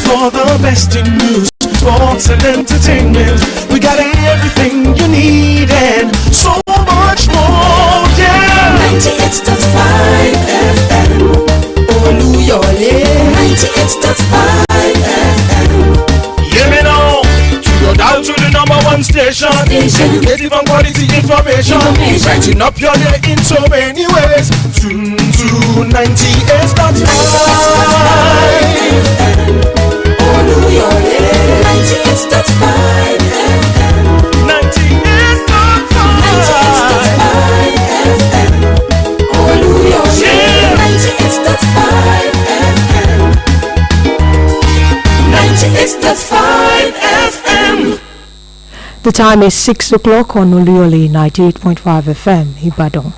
for the best in news, sports and entertainment. We got everything you need and so much more, yeah. 98.5 FM. Oluyole. 98.5 FM. Hear me now. Go down to the number one station. Educative and quality information. Brighten up your day in so many ways. Tune to 98.5 FM. Oluyole. 98.5 FM. 98.5 FM. Oluyole. 98.5 FM. 98.5 FM. The time is 6 o'clock on Oluyole 98.5 FM, Ibadan.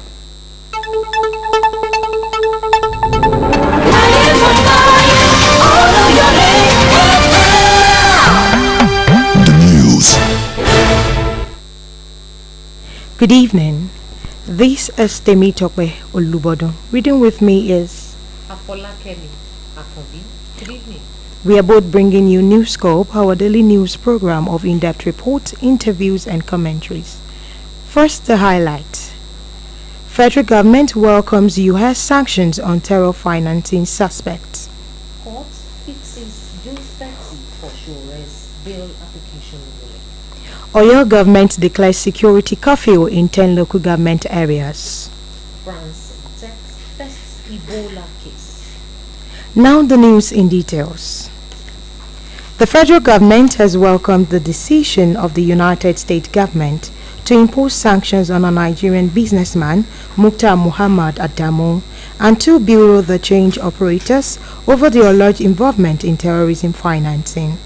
The news. Good evening. This is Temitope Olubodun. Reading with me is Afola Kelly Akobi. Good evening. We are both bringing you Newscope, our daily news program of in-depth reports, interviews and commentaries. First, the highlight. Federal government welcomes U.S. sanctions on terror financing suspects. Court fixes June 30 for Shore's bail application ruling. Oyo government declares security curfew in 10 local government areas. France detects first Ebola case. Now the news in details. The federal government has welcomed the decision of the United States government to impose sanctions on a Nigerian businessman, Mukhtar Muhammad Adamu, and two Bureau the Change operators over their alleged involvement in terrorism financing.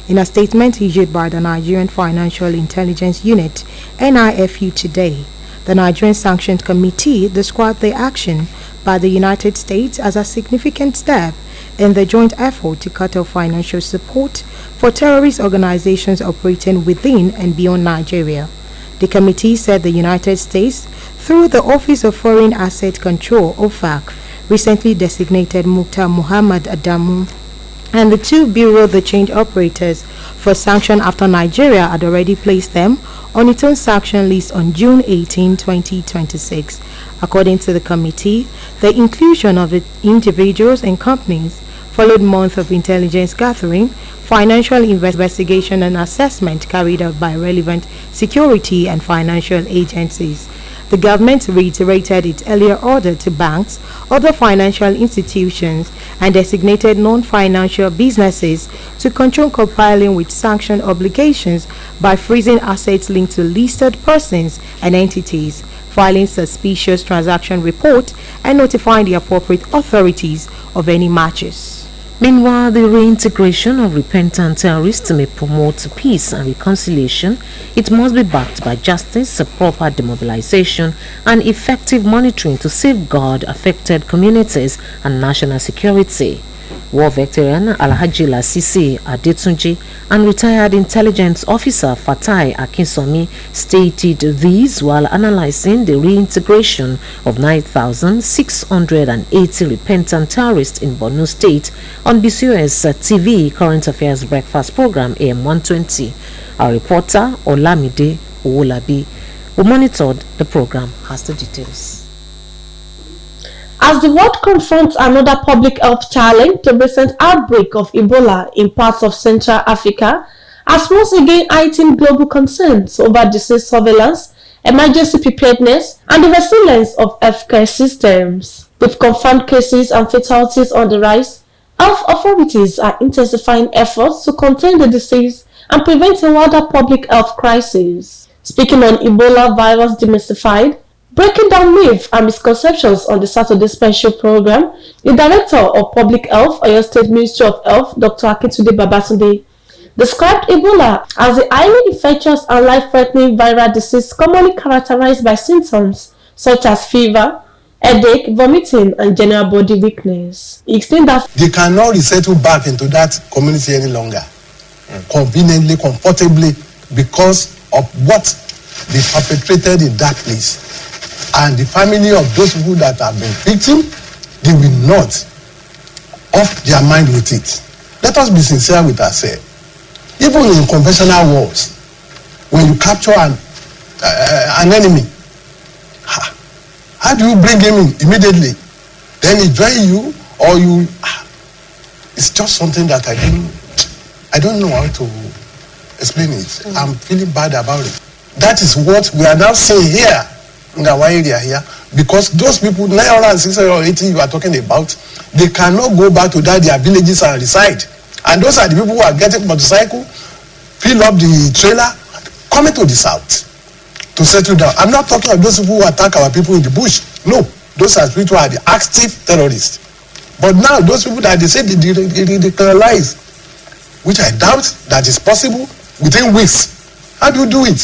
In a statement issued by the Nigerian Financial Intelligence Unit, NIFU, today, the Nigerian Sanctions Committee described the action by the United States as a significant step in the joint effort to cut off financial support for terrorist organizations operating within and beyond Nigeria. The committee said the United States, through the Office of Foreign Asset Control, OFAC, recently designated Mukhtar Muhammad Adamu and the two Bureau the Change operators for sanction after Nigeria had already placed them on its own sanction list on June 18, 2026. According to the committee, the inclusion of the individuals and companies followed months of intelligence gathering, financial investigation and assessment carried out by relevant security and financial agencies. The government reiterated its earlier order to banks, other financial institutions, and designated non-financial businesses to control compliance with sanction obligations by freezing assets linked to listed persons and entities, filing suspicious transaction report, and notifying the appropriate authorities of any matches. Meanwhile, the reintegration of repentant terrorists may promote peace and reconciliation. It must be backed by justice, proper demobilization, and effective monitoring to safeguard affected communities and national security. War veteran Alhaji Lasisi Adetunji and retired intelligence officer Fatai Akinsomi stated these while analyzing the reintegration of 9,680 repentant terrorists in Borno State on BCOS TV Current Affairs Breakfast Program AM 120. Our reporter Olamide Owolabi, who monitored the program, has the details. As the world confronts another public health challenge, the recent outbreak of Ebola in parts of Central Africa has once again heightened global concerns over disease surveillance, emergency preparedness, and the resilience of healthcare systems. With confirmed cases and fatalities on the rise, health authorities are intensifying efforts to contain the disease and prevent a wider public health crisis. Speaking on Ebola virus demystified, breaking down myths and misconceptions on the Saturday special program, the Director of Public Health, Oyo State Ministry of Health, Dr. Akintunde Babatunde, described Ebola as a highly infectious and life-threatening viral disease commonly characterized by symptoms such as fever, headache, vomiting, and general body weakness. He explained that they cannot resettle back into that community any longer, conveniently, comfortably, because of what they perpetrated in that place. And the family of those people that have been victims, they will not off their mind with it. Let us be sincere with ourselves. Even in conventional wars, when you capture an enemy, how do you bring him in immediately? Then he join you, or you? It's just something that I don't know how to explain it. I'm feeling bad about it. That is what we are now seeing here in our area here, because those people 900, 680 you are talking about, they cannot go back to their villages and reside. And those are the people who are getting motorcycle, fill up the trailer, coming to the south to settle down. I'm not talking of those people who attack our people in the bush. No, those are people who are the active terrorists. But now those people that they say they decriminalize, which I doubt that is possible within weeks. How do you do it?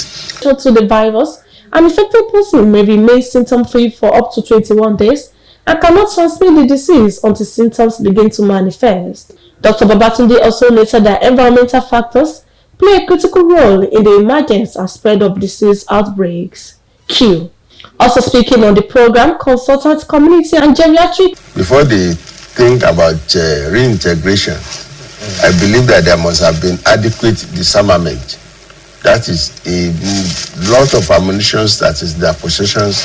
To the virus, an infected person may remain symptom-free for up to 21 days and cannot transmit the disease until symptoms begin to manifest. Dr. Babatunde also noted that environmental factors play a critical role in the emergence and spread of disease outbreaks. Q. Also speaking on the program, consultant, community and geriatric. Before they think about reintegration, I believe that there must have been adequate disarmament. That is, a lot of ammunition that is their possessions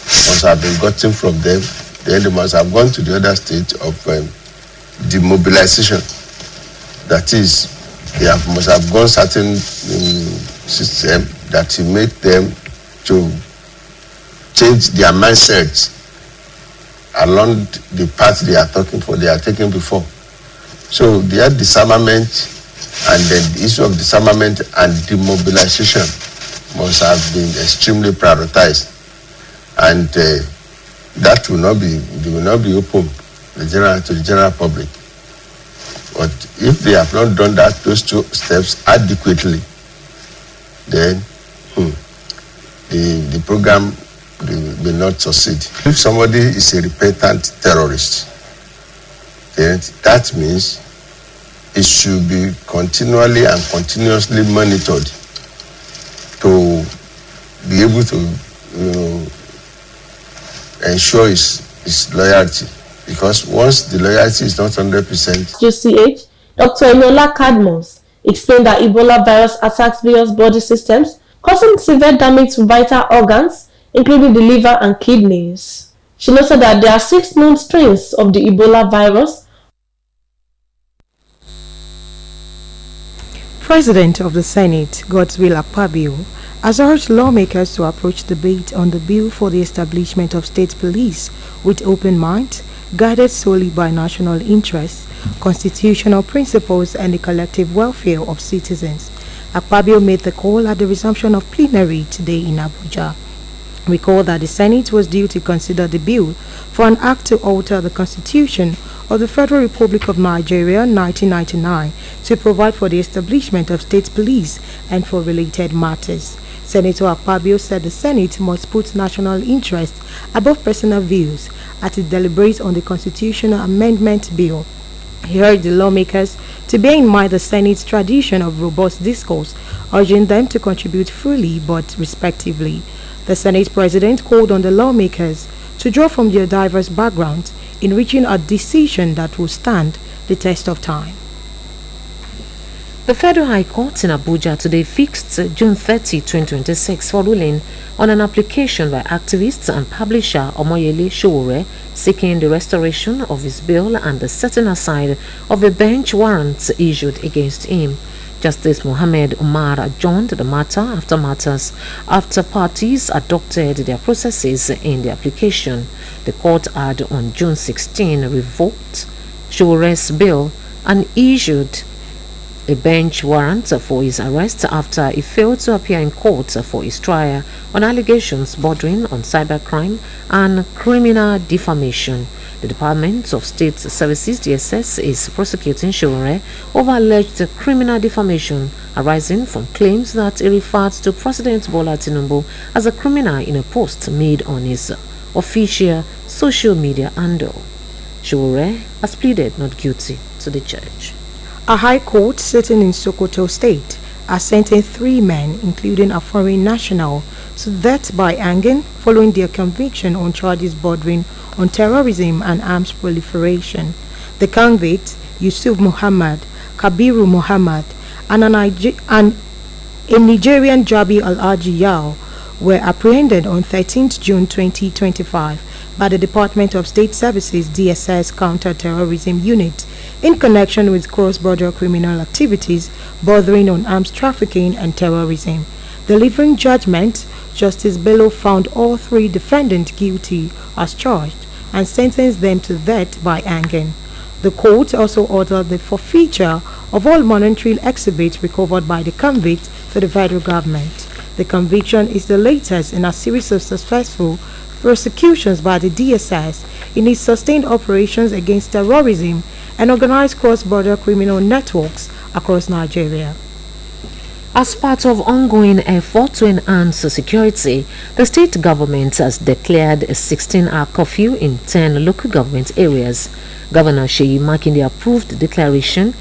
must have been gotten from them. Then they must have gone to the other stage of demobilization. That is, they must have gone certain system that will make them to change their mindsets along the path they are taking before. So their disarmament and then the issue of disarmament and demobilization must have been extremely prioritized, and that will not be open to the general public. But if they have not done those two steps adequately, then the program will not succeed. If somebody is a repentant terrorist, then that means it should be continually and continuously monitored to be able to ensure his loyalty. Because once the loyalty is not 100%. UCH, Dr. Enola Cadmus explained that Ebola virus attacks various body systems, causing severe damage to vital organs, including the liver and kidneys. She noted that there are 6 known strains of the Ebola virus. President of the Senate, Godswill Akpabio, has urged lawmakers to approach debate on the bill for the establishment of state police with open minds, guided solely by national interests, constitutional principles and the collective welfare of citizens. Akpabio made the call at the resumption of plenary today in Abuja. Recall that the Senate was due to consider the bill for an act to alter the Constitution of the Federal Republic of Nigeria 1999 to provide for the establishment of state police and for related matters. Senator Akpabio said the Senate must put national interest above personal views as it deliberates on the constitutional amendment bill. He urged the lawmakers to bear in mind the Senate's tradition of robust discourse, urging them to contribute fully but respectively. The Senate President called on the lawmakers to draw from their diverse backgrounds in reaching a decision that will stand the test of time. The Federal High Court in Abuja today fixed June 30, 2026 for ruling on an application by activist and publisher Oluyole Sowore seeking the restoration of his bail and the setting aside of a bench warrant issued against him. Justice Mohammed Umar adjourned the matter after parties adopted their processes in the application. The court had on June 16 revoked Sowore's bail and issued a bench warrant for his arrest after he failed to appear in court for his trial on allegations bordering on cybercrime and criminal defamation. The Department of State Services (DSS) is prosecuting Sowore over alleged criminal defamation arising from claims that he referred to President Bola Tinubu as a criminal in a post made on his official social media handle. Sowore has pleaded not guilty to the charge. A high court sitting in Sokoto State has sentenced 3 men, including a foreign national, to death by hanging following their conviction on charges bordering on terrorism and arms proliferation. The convict, Yusuf Muhammad, Kabiru Muhammad, and a Nigerian Jabi Alhaji Yao were apprehended on 13th June 2025 by the Department of State Services DSS Counter-Terrorism Unit in connection with cross-border criminal activities bordering on arms trafficking and terrorism. Delivering judgment, Justice Bello found all three defendants guilty as charged and sentenced them to death by hanging. The court also ordered the forfeiture of all monetary exhibits recovered by the convicts to the federal government. The conviction is the latest in a series of successful prosecutions by the DSS in its sustained operations against terrorism and organized cross-border criminal networks across Nigeria. As part of ongoing effort to enhance security, the state government has declared a 16-hour curfew in 10 local government areas. Governor Seyi Makinde approved the declaration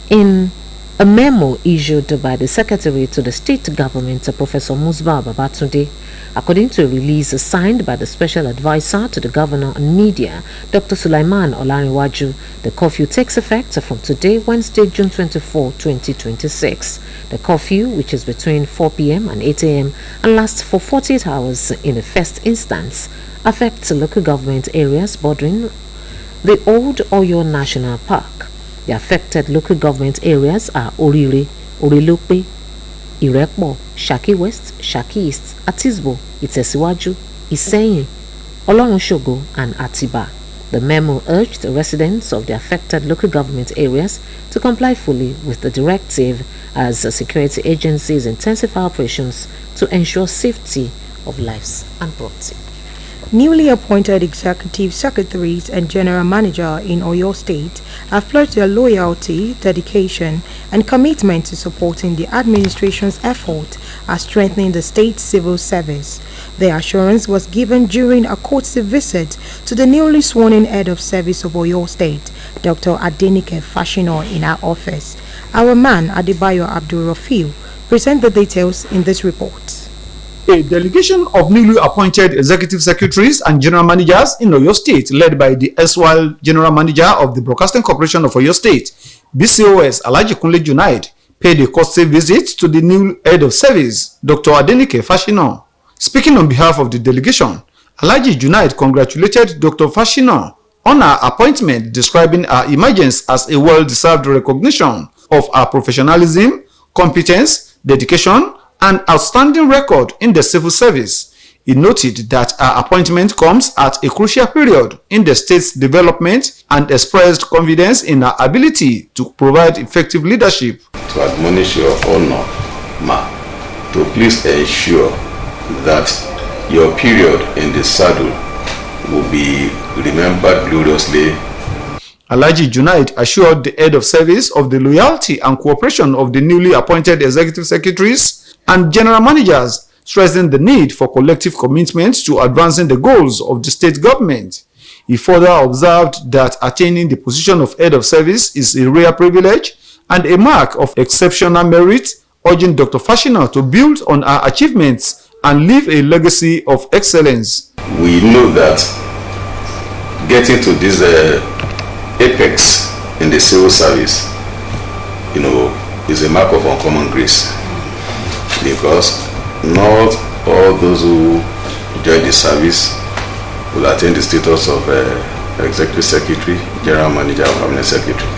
in a memo issued by the Secretary to the State Government, Professor Musba Babatunde. According to a release signed by the Special Advisor to the Governor on Media, Dr. Sulaiman Olarinwaju, the curfew takes effect from today, Wednesday, June 24, 2026. The curfew, which is between 4 p.m. and 8 a.m. and lasts for 48 hours in the first instance, affects local government areas bordering the Old Oyo National Park. The affected local government areas are Orire, Orilope, Irekpo, Shaki West, Shaki East, Atisbo, Itesiwaju, Iseyin, Olorunshogo, and Atiba. The memo urged the residents of the affected local government areas to comply fully with the directive as security agencies intensify operations to ensure safety of lives and property. Newly appointed executive secretaries and general manager in Oyo State have pledged their loyalty, dedication, and commitment to supporting the administration's effort at strengthening the state's civil service. The assurance was given during a courtesy visit to the newly sworn-in head of service of Oyo State, Dr. Adenike Fashino, in our office. Our man, Adebayo Abdul-Rafiu, present the details in this report. A delegation of newly appointed executive secretaries and general managers in Oyo State, led by the erstwhile general manager of the Broadcasting Corporation of Oyo State, BCOS Alhaji Kunle Junaid, paid a courtesy visit to the new head of service, Dr. Adenike Fashino. Speaking on behalf of the delegation, Alhaji Junaid congratulated Dr. Fashino on her appointment, describing her emergence as a well-deserved recognition of her professionalism, competence, dedication, and outstanding record in the civil service. He noted that her appointment comes at a crucial period in the state's development and expressed confidence in her ability to provide effective leadership. To admonish your honor, ma, to please ensure that your period in the saddle will be remembered gloriously. Alhaji Junaid assured the head of service of the loyalty and cooperation of the newly appointed executive secretaries and general managers, stressing the need for collective commitment to advancing the goals of the state government. He further observed that attaining the position of head of service is a rare privilege and a mark of exceptional merit, urging Dr. Fashino to build on her achievements and leave a legacy of excellence. We know that getting to this apex in the civil service, is a mark of uncommon grace, because not all those who join the service will attain the status of executive secretary, general manager, or permanent secretary.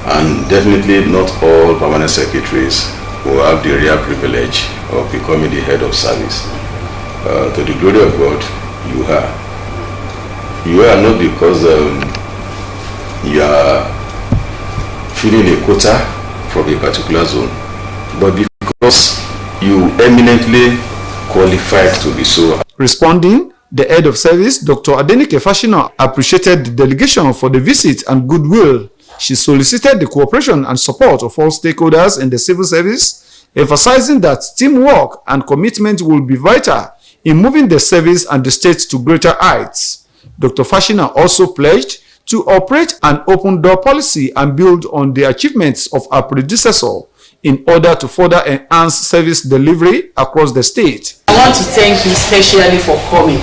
And definitely not all permanent secretaries will have the rare privilege of becoming the head of service. To the glory of God, you are. You are not because you are filling a quota from a particular zone, but because you eminently qualified to be so. Responding, the head of service, Dr. Adenike Fashino, appreciated the delegation for the visit and goodwill. She solicited the cooperation and support of all stakeholders in the civil service, emphasizing that teamwork and commitment will be vital in moving the service and the state to greater heights. Dr. Fashino also pledged to operate an open-door policy and build on the achievements of her predecessor in order to further enhance service delivery across the state. I want to thank you especially for coming.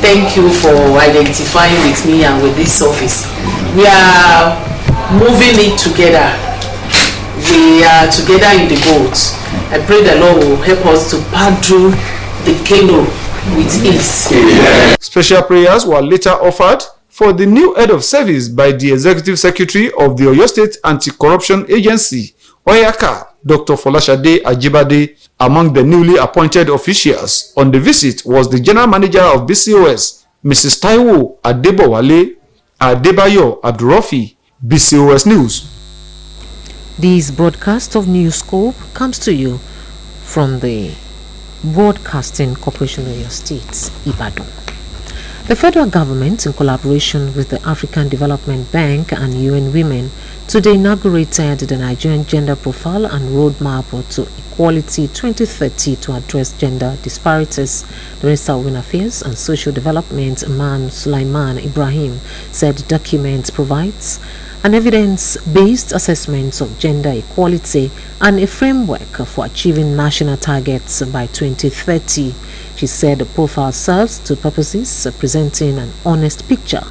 Thank you for identifying with me and with this office. We are moving it together. are together in the boat. I pray the Lord will help us to pass through the canoe with ease. Special prayers were later offered for the new head of service by the Executive Secretary of the Oyo State Anti-Corruption Agency, Oyaka, Dr. Folashade Ajibade. Among the newly appointed officials on the visit was the General Manager of BCOS, Mrs. Taiwo Adebowale Adebayo Abdurrafi. BCOS News. This broadcast of Newscope comes to you from the Broadcasting Corporation of your state, Ibadan. The federal government, in collaboration with the African Development Bank and UN Women, today inaugurated the Nigerian Gender Profile and Roadmap to Equality 2030 to address gender disparities. The Minister of Women Affairs and Social Development, Man Sulaiman Ibrahim, said the document provides an evidence-based assessment of gender equality and a framework for achieving national targets by 2030. She said the profile serves two purposes: presenting an honest picture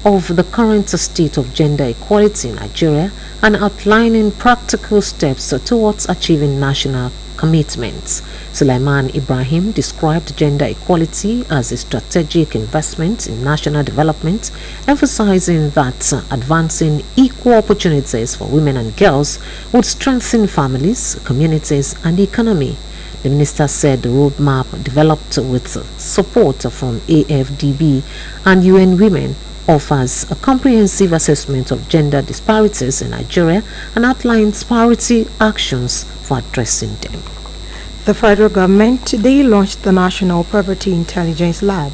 of the current state of gender equality in Nigeria and outlining practical steps towards achieving national commitments. Sulaiman Ibrahim described gender equality as a strategic investment in national development, emphasizing that advancing equal opportunities for women and girls would strengthen families, communities, and the economy. The minister said the roadmap, developed with support from AFDB and UN Women, offers a comprehensive assessment of gender disparities in Nigeria and outlines priority actions for addressing them. The federal government today launched the National Poverty Intelligence Lab,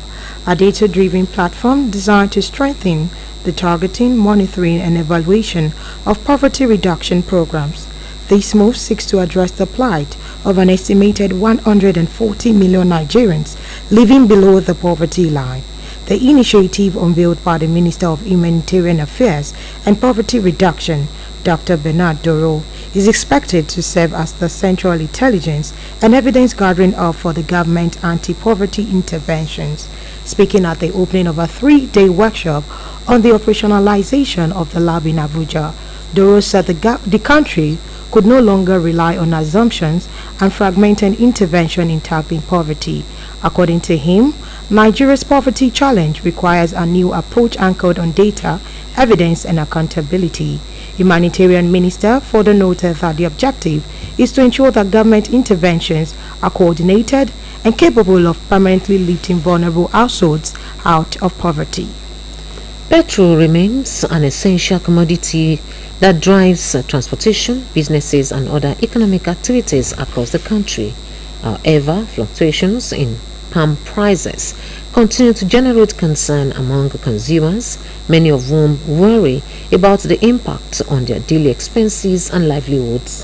a data-driven platform designed to strengthen the targeting, monitoring, and evaluation of poverty reduction programs. This move seeks to address the plight of an estimated 140 million Nigerians living below the poverty line. The initiative, unveiled by the Minister of Humanitarian Affairs and Poverty Reduction, Dr. Bernard Doro, is expected to serve as the central intelligence and evidence gathering hub for the government anti-poverty interventions. Speaking at the opening of a 3-day workshop on the operationalization of the lab in Abuja, Doro said the country could no longer rely on assumptions and fragmented intervention in tackling poverty. According to him, Nigeria's poverty challenge requires a new approach anchored on data, evidence, and accountability. Humanitarian Minister further noted that the objective is to ensure that government interventions are coordinated and capable of permanently lifting vulnerable households out of poverty. Petrol remains an essential commodity that drives transportation, businesses, and other economic activities across the country. However, fluctuations in palm prices continue to generate concern among consumers, many of whom worry about the impact on their daily expenses and livelihoods.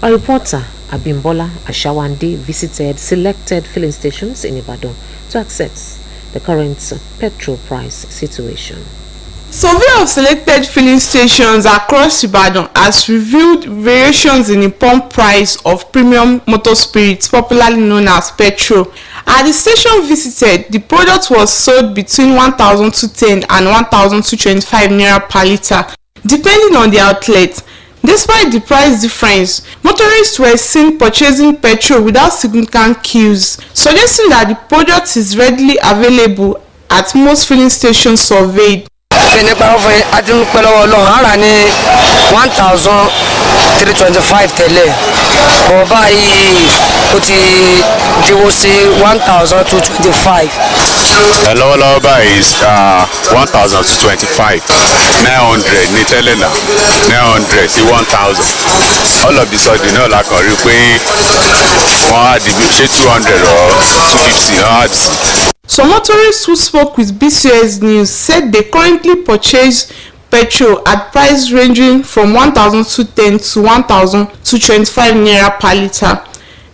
Our reporter Abimbola Ashawande visited selected filling stations in Ibadan to assess the current petrol price situation. Survey of selected filling stations across Ibadan has revealed variations in the pump price of premium motor spirits, popularly known as petrol. At the station visited, the product was sold between 1,210 and 1,225 naira per litre, depending on the outlet. Despite the price difference, motorists were seen purchasing petrol without significant queues, suggesting that the product is readily available at most filling stations surveyed. nípa ọ̀fẹ́ àti pẹ̀lú ọlọ́run ara ní 1,325 tẹ́lẹ̀ bọ̀ báyìí ó ti díwó sí 1,225. lọ́wọ́lọ́wọ́ báyìí 1,225 900 ní tẹ́lẹ̀ náà 900 sí 1,000 all of the sudden náà la kàn rí pé wọ́n á di ṣé 200 or 250 náà á di sí. Some motorists who spoke with BCS News said they currently purchase petrol at price ranging from 1,210 to 1,225 naira per litre.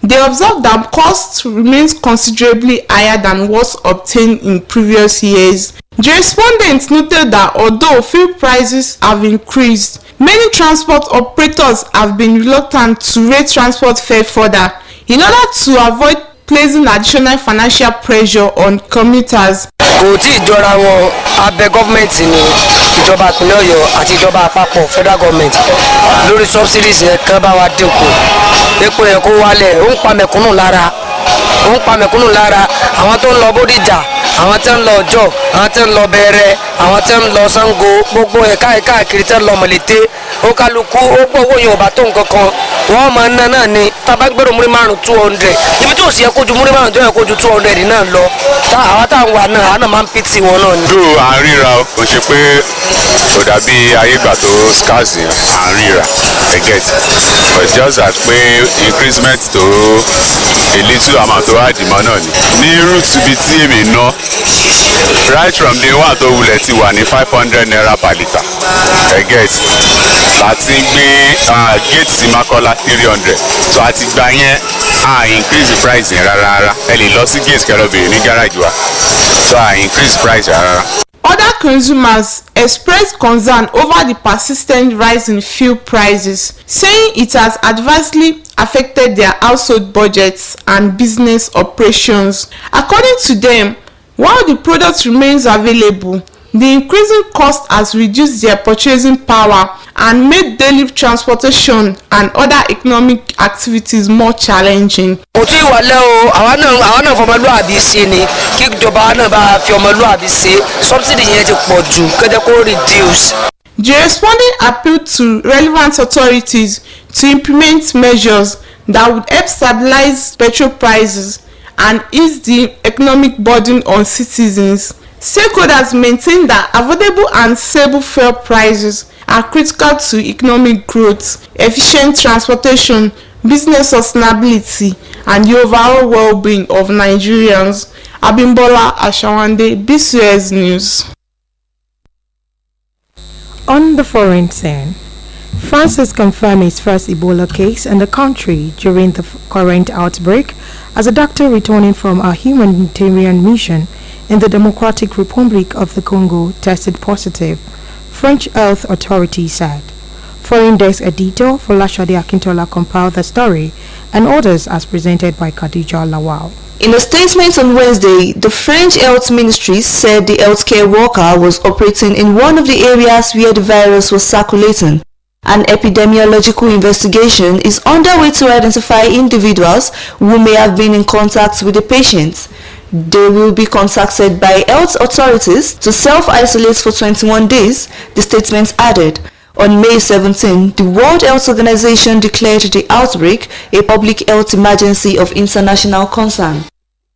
They observed that cost remains considerably higher than what's obtained in previous years. The respondents noted that although fuel prices have increased, many transport operators have been reluctant to raise transport fare further in order to avoid placing additional financial pressure on commuters. Kò tí ì jọra wọn abẹ gọ́ọ̀mẹ̀ntì ni ìjọba ìpínlẹ̀ Ọ̀yọ́ àti ìjọba àpapọ̀ federal government lórí subsidies yẹn kán bá wa dínkù epo yẹn kó wálẹ̀ ó ń pa mẹ̀kúnnù lára àwọn tó ń lọ Bódìjà àwọn tó ń lọ Ọ̀jọ́ àwọn tó ń lọ Bẹ̀rẹ̀ àwọn tó ń lọ Ṣàngó gbogbo ẹ̀ka káàkiri tó ń lọ Mọ̀lété ó kálukú ó pọ̀ owó yẹn ò bá tó nǹkan kan wọ́n máa ń ná náà ni tabagbèrò múrí márùn 200 ibi tí ò sì yẹ kójú múrí márùn tó yẹ kójú 200 náà lọ àwọn táwọn wà náà àwọn náà máa ń pìtì wọn náà ni. dúró à ń ríra kò ṣe pé kò dàbí ayégbà tó scars yẹn à ń ríra get but just that pé increasement tó a little amount tó wá dìmọ́ náà ni ní route ibi tí èmi ná right from day one tó wulẹ̀ ti wà ní 500 naira per litre get láti gbé gate sí Makola 300 so àti gbà yẹn increase the price yẹn rárá ẹ lè lọ sí gate kẹrọ bèrè ní garage wa so increase price rárá. Other consumers expressed concern over the persistent rise in fuel prices, saying it has adversely affected their household budgets and business operations. According to them, while the product remains available, the increasing cost has reduced their purchasing power and made daily transportation and other economic activities more challenging. Òtún ìwàlẹ́ o àwọn náà fọmọlúwàbí ṣe ni kí ìjọba náà bá fi ọmọlúwàbí ṣe subsidy yẹn ti pọ̀ jù kẹ́jẹ́ kó reduce. The responding appealed to relevant authorities to implement measures that would help stabilize petrol prices and ease the economic burden on citizens. Stakeholders maintain that affordable and stable fuel prices are critical to economic growth, efficient transportation, business sustainability, and the overall well-being of Nigerians. Abimbola Ashawande, BCS News. On the foreign scene, France has confirmed its first Ebola case in the country during the current outbreak as a doctor returning from a humanitarian mission in the Democratic Republic of the Congo tested positive, French health authorities said. Foreign desk editor Folashade Akintola compiled the story and others as presented by Khadija Lawal. In a statement on Wednesday, the French Health Ministry said the healthcare worker was operating in one of the areas where the virus was circulating. An epidemiological investigation is underway to identify individuals who may have been in contact with the patients. They will be contacted by health authorities to self-isolate for 21 days, the statement added. On May 17, the World Health Organization declared the outbreak a public health emergency of international concern.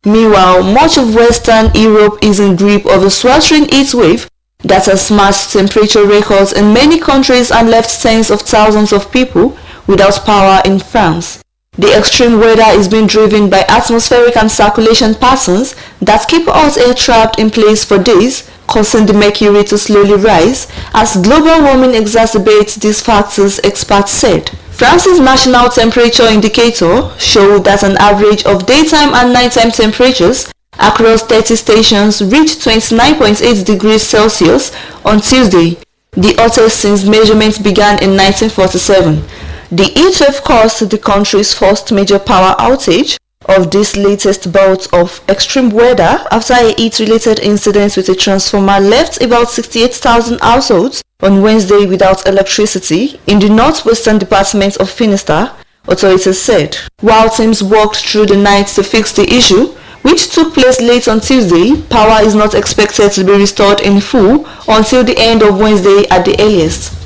Meanwhile, much of Western Europe is in grip of a sweltering heat wave that has smashed temperature records in many countries and left tens of thousands of people without power in France. The extreme weather is being driven by atmospheric and circulation patterns that keep hot air trapped in place for days, causing the mercury to slowly rise. As global warming exacerbates these factors, experts said. France's national temperature indicator showed that an average of daytime and nighttime temperatures across 30 stations reached 29.8 degrees Celsius on Tuesday, the hottest since measurements began in 1947. The heat wave caused the country's first major power outage of this latest bout of extreme weather after a heat-related incident with a transformer left about 68,000 households on Wednesday without electricity in the northwestern department of Finisterre, authorities said. While teams worked through the night to fix the issue, which took place late on Tuesday, power is not expected to be restored in full until the end of Wednesday at the earliest.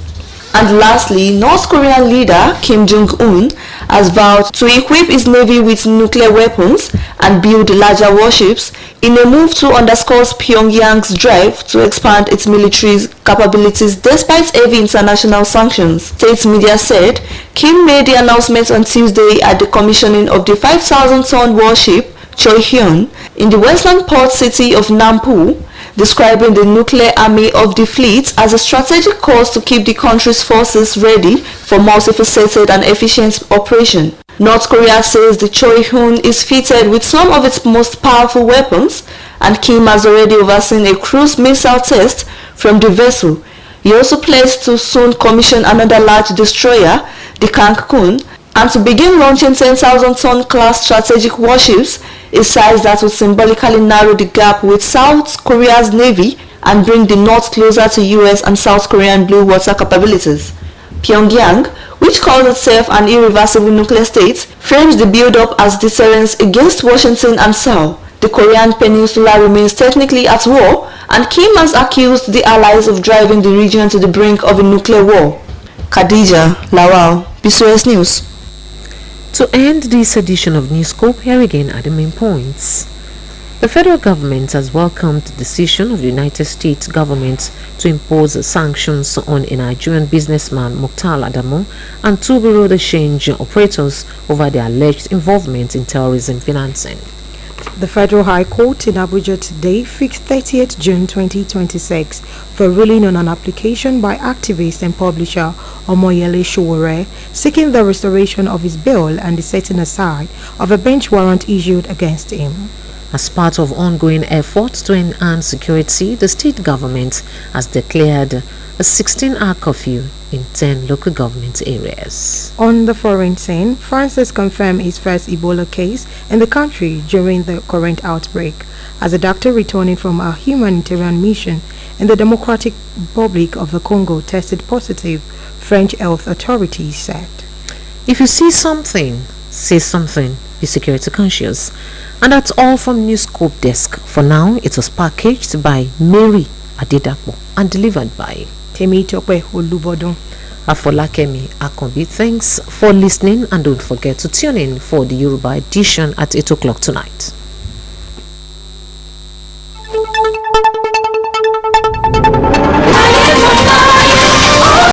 And lastly, North Korean leader Kim Jong-un has vowed to equip his navy with nuclear weapons and build larger warships in a move to underscore Pyongyang's drive to expand its military capabilities despite heavy international sanctions. State media said Kim made the announcement on Tuesday at the commissioning of the 5,000-ton warship Choihyun in the western port city of Nampu, describing the nuclear army of the fleet as a strategic course to keep the country's forces ready for multifaceted and efficient operation. North Korea says the Choihyun is fitted with some of its most powerful weapons, and Kim has already overseen a cruise missile test from the vessel. He also pledged to soon commission another large destroyer, the Cancun, and to begin launching 10,000-ton class strategic warships, a size that would symbolically narrow the gap with South Korea's navy and bring the North closer to US and South Korean blue water capabilities. Pyongyang, which calls itself an irreversible nuclear state, frames the build-up as deterrence against Washington and Seoul. The Korean peninsula remains technically at war, and Kim has accused the allies of driving the region to the brink of a nuclear war. Khadija Lawal, BCOS News. To end this edition of Newscope, here again are the main points. The federal government has welcomed the decision of the United States government to impose sanctions on a Nigerian businessman, Mukhtar Adamu, and two bureau de change operators over their alleged involvement in terrorism financing. The Federal High Court in Abuja today fixed 30th June 2026 for ruling on an application by activist and publisher Oluyole seeking the restoration of his bail and the setting aside of a bench warrant issued against him. As part of ongoing efforts to enhance security, the state government has declared a 16-hour curfew in 10 local government areas. On the foreign scene, France has confirmed its first Ebola case in the country during the current outbreak, as a doctor returning from a humanitarian mission in the Democratic Republic of the Congo tested positive, French health authorities said. If you see something, say something. Be security conscious. And that's all from Newscope desk. For now, it was packaged by Mary Adedapo and delivered by Temitope Olubodun. Afolakemi Akombi. Thanks for listening, and don't forget to tune in for the Yoruba edition at 8 o'clock tonight.